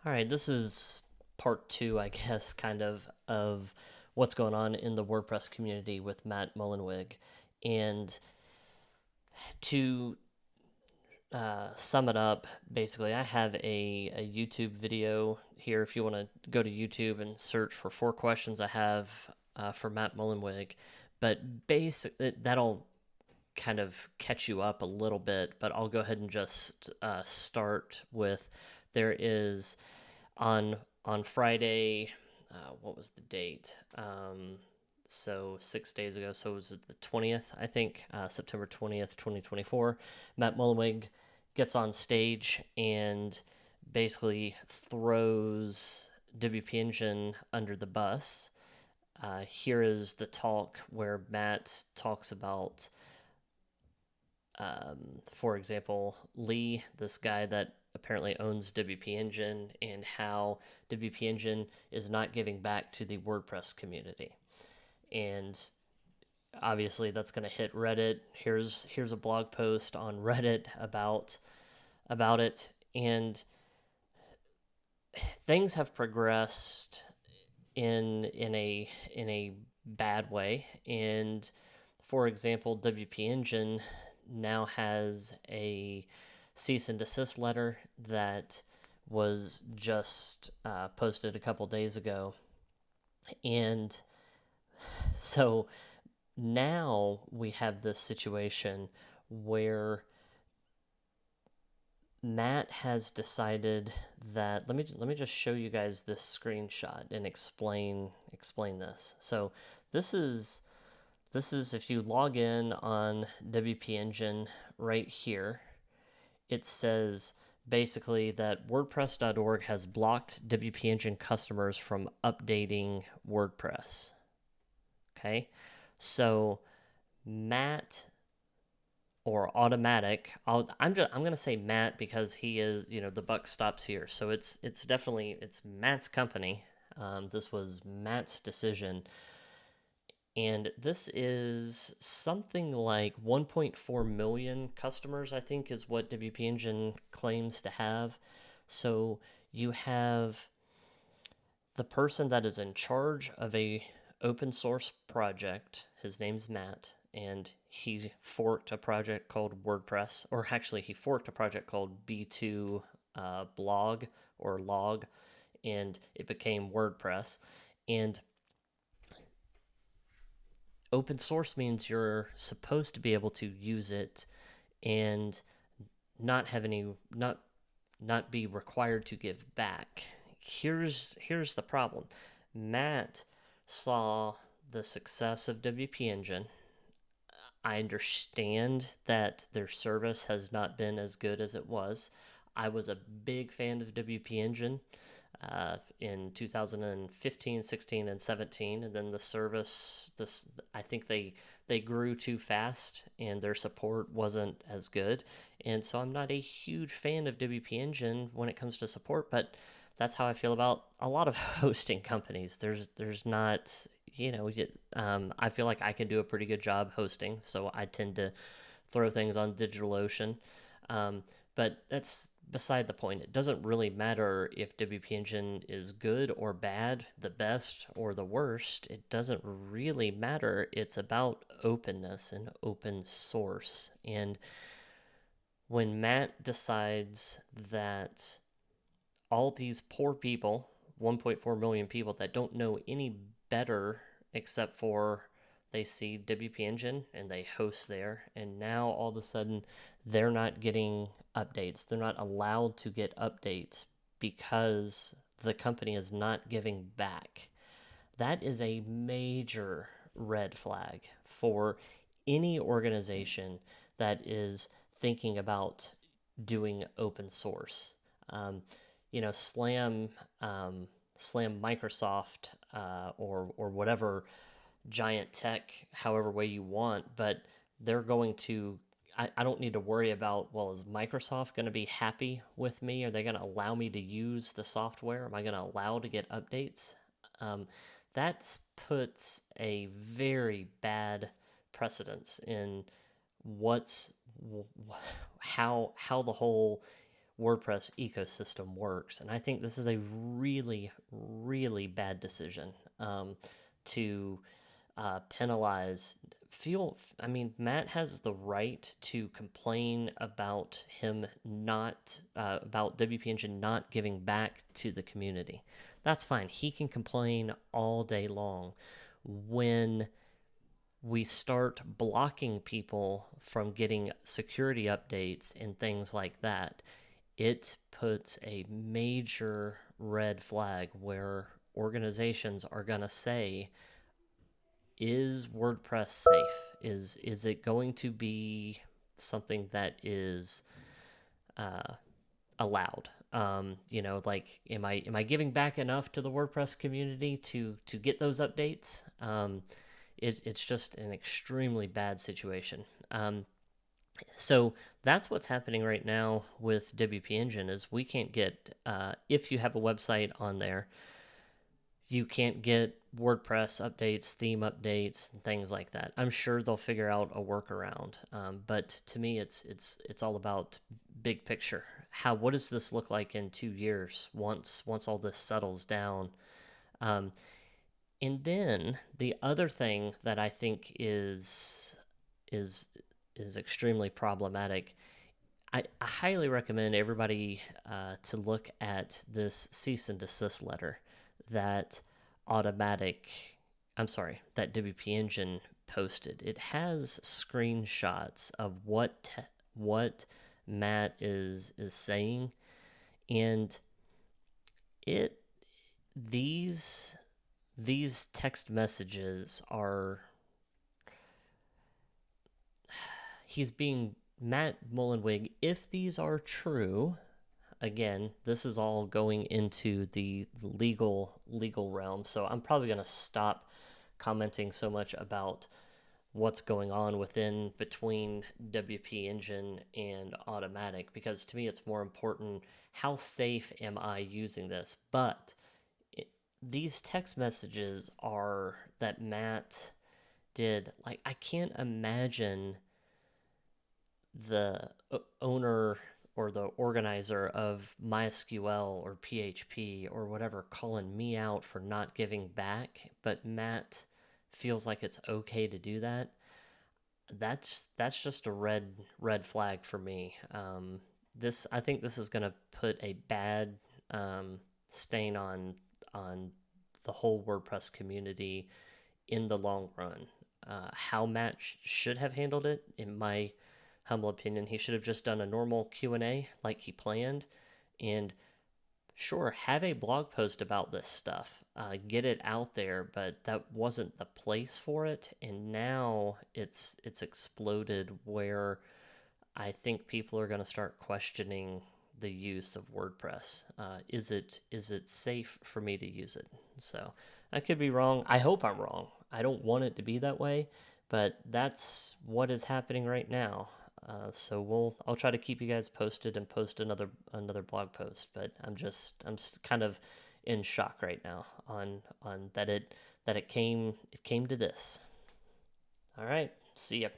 All right, this is part two, I guess, kind of what's going on in the WordPress community with Matt Mullenweg. And to sum it up, basically, I have a YouTube video here. If you want to go to YouTube and search for 4 questions I have for Matt Mullenweg, but basically, that'll kind of catch you up a little bit. But I'll go ahead and just start with there is on Friday. What was the date? So 6 days ago. So it was the 20th, I think, September 20th, 2024. Matt Mullenweg gets on stage and basically throws WP Engine under the bus. Here is the talk where Matt talks about, for example, Lee, this guy that apparently owns WP Engine, and how WP Engine is not giving back to the WordPress community. And obviously that's going to hit Reddit. Here's a blog post on Reddit about it, and things have progressed in a bad way. And for example, WP Engine now has a cease and desist letter that was just posted a couple days ago. And so now we have this situation where Matt has decided that let me just show you guys this screenshot and explain this. So this is if you log in on WP Engine right here, it says basically that WordPress.org has blocked WP Engine customers from updating WordPress. Okay, so Matt or Automatic, I'm gonna say Matt because he is, the buck stops here. So it's definitely it's Matt's company. This was Matt's decision, and this is something like 1.4 million customers, I think, is what WP Engine claims to have. So you have the person that is in charge of a open source project. His name's Matt, and he forked a project called WordPress, or actually he forked a project called B2 blog or log, and it became WordPress. And open source means you're supposed to be able to use it and not have any not be required to give back. Here's the problem. Matt saw the success of WP Engine. I understand that their service has not been as good as it was. I was a big fan of WP Engine in 2015, 16, and 17, and then the service, this I think they grew too fast, and their support wasn't as good, and so I'm not a huge fan of WP Engine when it comes to support, but that's how I feel about a lot of hosting companies. There's not, I feel like I can do a pretty good job hosting, so I tend to throw things on DigitalOcean. But that's beside the point. It doesn't really matter if WP Engine is good or bad, the best or the worst. It doesn't really matter. It's about openness and open source. And when Matt decides that all these poor people, 1.4 million people that don't know any better except for they see WP Engine and they host there, and now all of a sudden they're not getting updates. They're not allowed to get updates because the company is not giving back. That is a major red flag for any organization that is thinking about doing open source. Um, slam slam Microsoft or whatever giant tech, however way you want, but they're going to. I don't need to worry about, well, is Microsoft going to be happy with me? Are they going to allow me to use the software? Am I going to allow to get updates? Um, that puts a very bad precedence in what's how the whole WordPress ecosystem works. And I think this is a really, really bad decision to penalize. I mean, Matt has the right to complain about him not, about WP Engine not giving back to the community. That's fine. He can complain all day long. When we start blocking people from getting security updates and things like that, it puts a major red flag where organizations are going to say, is WordPress safe? Is it going to be something that is allowed? Like, am I giving back enough to the WordPress community to get those updates? It's just an extremely bad situation. So that's what's happening right now with WP Engine is we can't get, if you have a website on there, you can't get WordPress updates, theme updates, and things like that. I'm sure they'll figure out a workaround. But to me, it's all about big picture. What does this look like in 2 years once all this settles down? And then the other thing that I think is extremely problematic. I highly recommend everybody to look at this cease and desist letter that that WP Engine posted. It has screenshots of what Matt is saying, and it these text messages are Matt Mullenweg, if these are true, again, this is all going into the legal realm, so I'm probably going to stop commenting so much about what's going on between WP Engine and Automatic, because to me it's more important, how safe am I using this? But these text messages are that Matt did, like, I can't imagine the owner or the organizer of MySQL or PHP or whatever calling me out for not giving back, but Matt feels like it's okay to do that. That's just a red flag for me. I think this is going to put a bad stain on the whole WordPress community in the long run. How Matt should have handled it, in my humble opinion, he should have just done a normal Q&A like he planned, and sure, have a blog post about this stuff, get it out there, but that wasn't the place for it. And now it's exploded where I think people are going to start questioning the use of WordPress. Is it safe for me to use it? So I could be wrong. I hope I'm wrong. I don't want it to be that way, but that's what is happening right now. So I'll try to keep you guys posted and post another blog post. But I'm just kind of in shock right now on that it came to this. All right, see ya.